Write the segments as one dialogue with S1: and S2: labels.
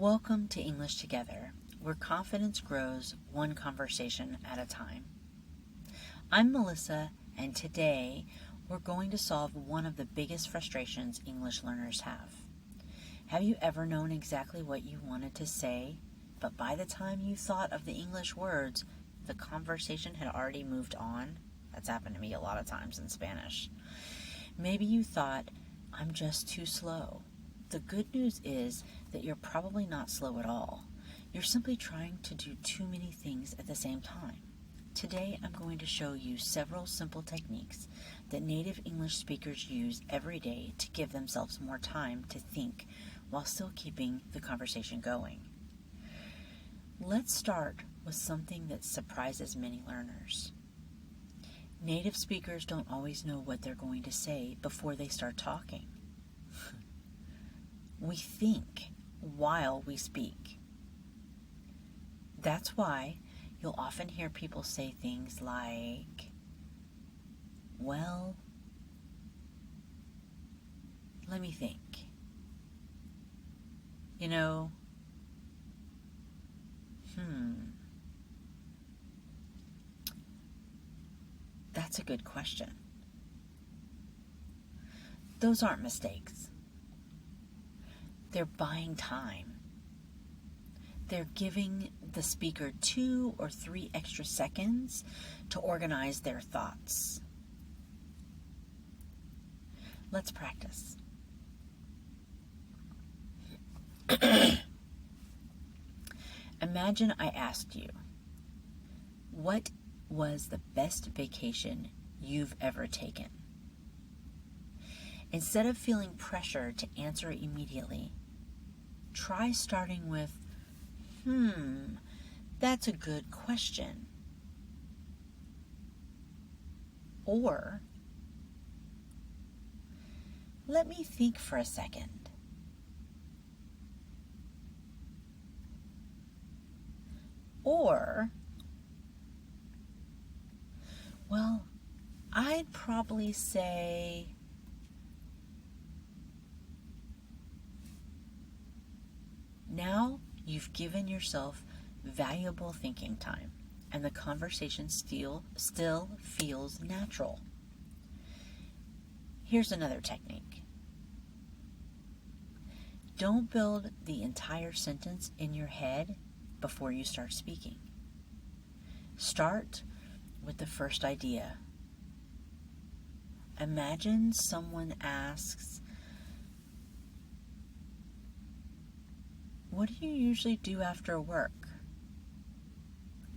S1: Welcome to English Together, where confidence grows one conversation at a time. I'm Melissa, and today we're going to solve one of the biggest frustrations English learners have. Have you ever known exactly what you wanted to say, but by the time you thought of the English words, the conversation had already moved on? That's happened to me a lot of times in Spanish. Maybe you thought, I'm just too slow. The good news is that you're probably not slow at all. You're simply trying to do too many things at the same time. Today I'm going to show you several simple techniques that native English speakers use every day to give themselves more time to think while still keeping the conversation going. Let's start with something that surprises many learners. Native speakers don't always know what they're going to say before they start talking. We think while we speak. That's why you'll often hear people say things like, well, let me think. That's a good question. Those aren't mistakes. They're buying time. They're giving the speaker 2 or 3 extra seconds to organize their thoughts. Let's practice. Imagine I asked you, what was the best vacation you've ever taken? Instead of feeling pressure to answer immediately, try starting with, that's a good question. Or, let me think for a second. Or, well, I'd probably say, now you've given yourself valuable thinking time, and the conversation still feels natural. Here's another technique. Don't build the entire sentence in your head before you start speaking. Start with the first idea. Imagine someone asks, what do you usually do after work?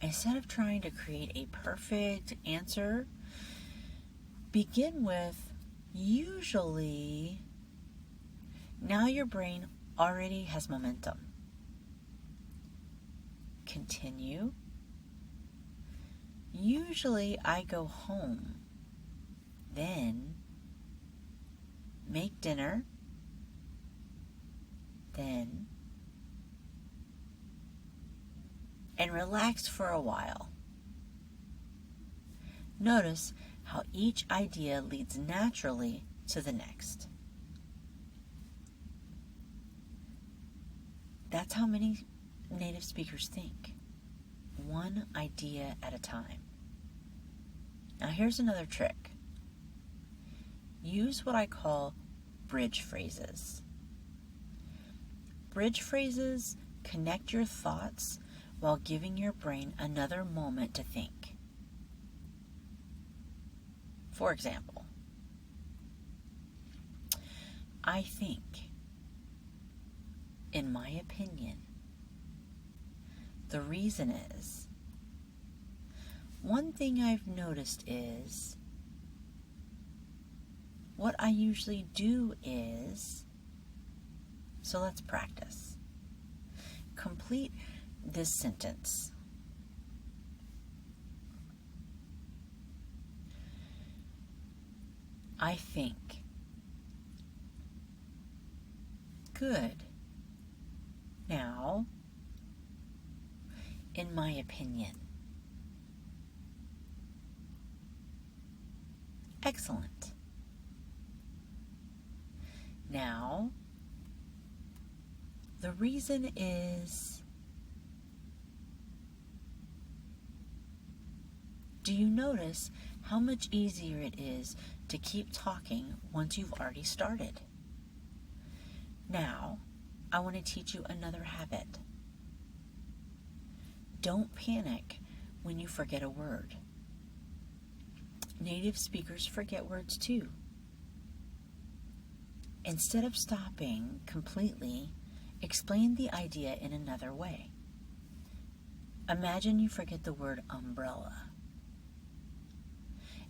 S1: Instead of trying to create a perfect answer, begin with usually. Now your brain already has momentum. Continue. Usually I go home, then make dinner, then and relax for a while. Notice how each idea leads naturally to the next. That's how many native speakers think, one idea at a time. Now here's another trick. Use what I call bridge phrases. Bridge phrases connect your thoughts while giving your brain another moment to think. For example, I think, in my opinion, the reason is, one thing I've noticed is, what I usually do is, so let's practice. Complete this sentence. I think. Good. Now, in my opinion. Excellent. Now, The reason is, do you notice how much easier it is to keep talking once you've already started? Now, I want to teach you another habit. Don't panic when you forget a word. Native speakers forget words too. Instead of stopping completely, explain the idea in another way. Imagine you forget the word umbrella.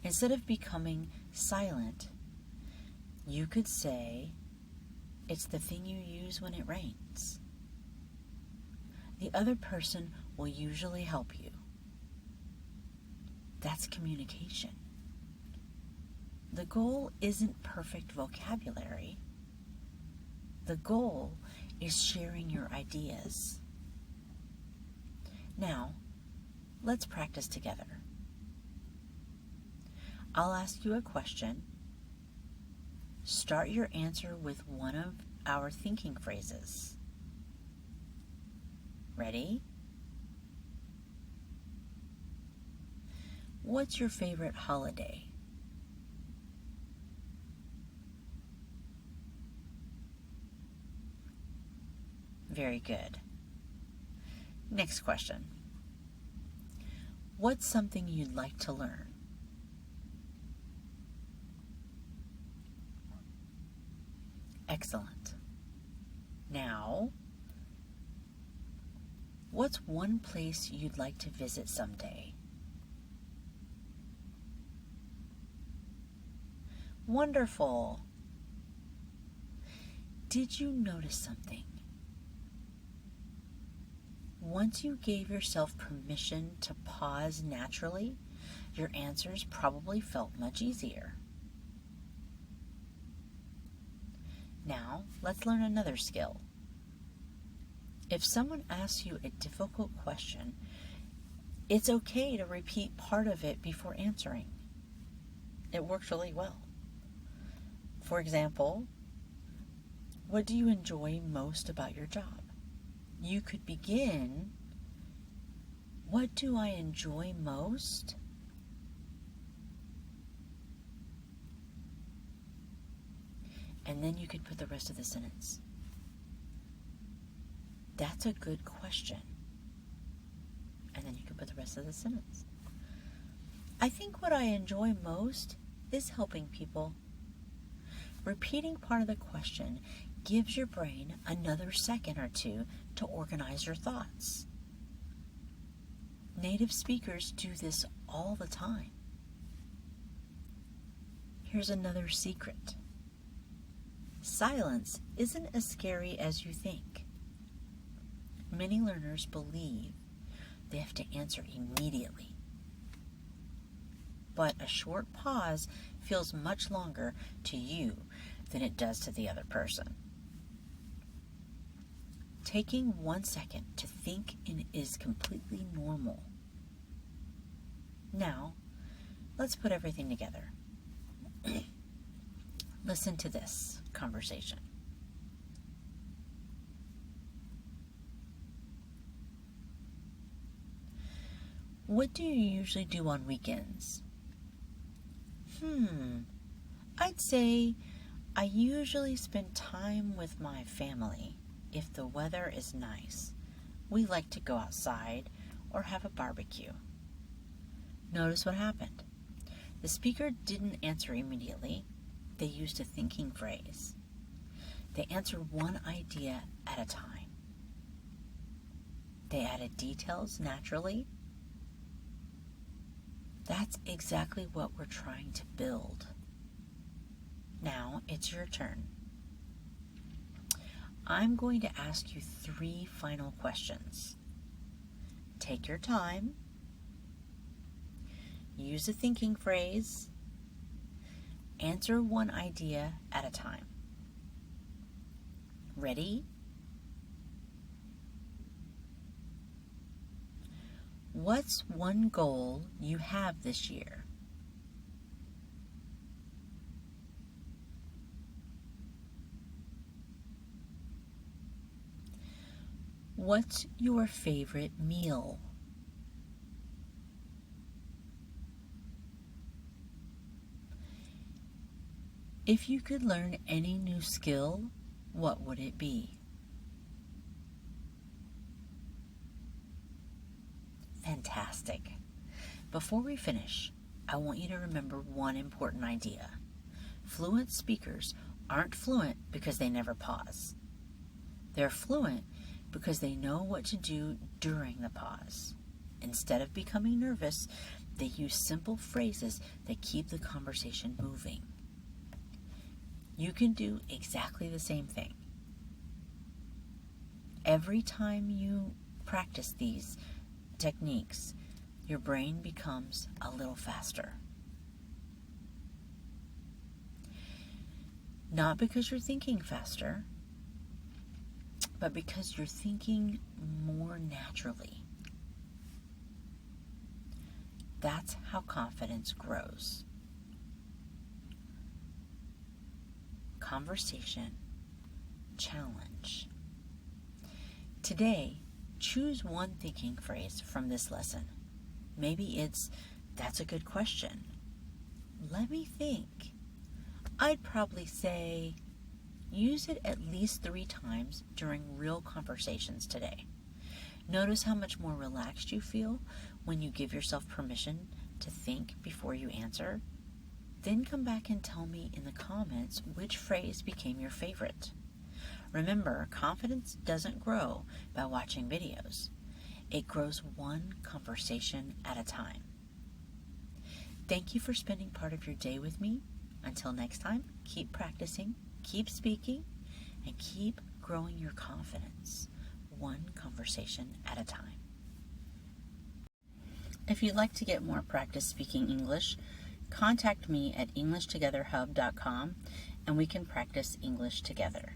S1: Instead of becoming silent, you could say, it's the thing you use when it rains. The other person will usually help you. That's communication. The goal isn't perfect vocabulary. The goal is sharing your ideas. Now, let's practice together. I'll ask you a question. Start your answer with one of our thinking phrases. Ready? What's your favorite holiday? Very good. Next question. What's something you'd like to learn? Excellent. Now, what's one place you'd like to visit someday? Wonderful. Did you notice something? Once you gave yourself permission to pause naturally, your answers probably felt much easier. Now, let's learn another skill. If someone asks you a difficult question, it's okay to repeat part of it before answering. It works really well. For example, what do you enjoy most about your job? You could begin, what do I enjoy most? And then you could put the rest of the sentence. That's a good question. And then you can put the rest of the sentence. I think what I enjoy most is helping people. Repeating part of the question gives your brain another second or two to organize your thoughts. Native speakers do this all the time. Here's another secret. Silence isn't as scary as you think. Many learners believe they have to answer immediately. But a short pause feels much longer to you than it does to the other person. Taking 1 second to think is completely normal. Now, let's put everything together. Listen to this conversation. What do you usually do on weekends? I'd say I usually spend time with my family if the weather is nice. We like to go outside or have a barbecue. Notice what happened. The speaker didn't answer immediately. They used a thinking phrase. They answered one idea at a time. They added details naturally. That's exactly what we're trying to build. Now it's your turn. I'm going to ask you 3 final questions. Take your time. Use a thinking phrase. Answer one idea at a time. Ready? What's one goal you have this year? What's your favorite meal? If you could learn any new skill, what would it be? Fantastic. Before we finish, I want you to remember one important idea. Fluent speakers aren't fluent because they never pause. They're fluent because they know what to do during the pause. Instead of becoming nervous, they use simple phrases that keep the conversation moving. You can do exactly the same thing. Every time you practice these techniques, your brain becomes a little faster. Not because you're thinking faster, but because you're thinking more naturally. That's how confidence grows. Conversation challenge. Today, choose one thinking phrase from this lesson. Maybe it's, "That's a good question. Let me think." I'd probably say, use it at least 3 times during real conversations today. Notice how much more relaxed you feel when you give yourself permission to think before you answer. Then come back and tell me in the comments which phrase became your favorite. Remember, confidence doesn't grow by watching videos. It grows one conversation at a time. Thank you for spending part of your day with me. Until next time, keep practicing, keep speaking, and keep growing your confidence, one conversation at a time. If you'd like to get more practice speaking English, contact me at EnglishTogetherHub.com and we can practice English together.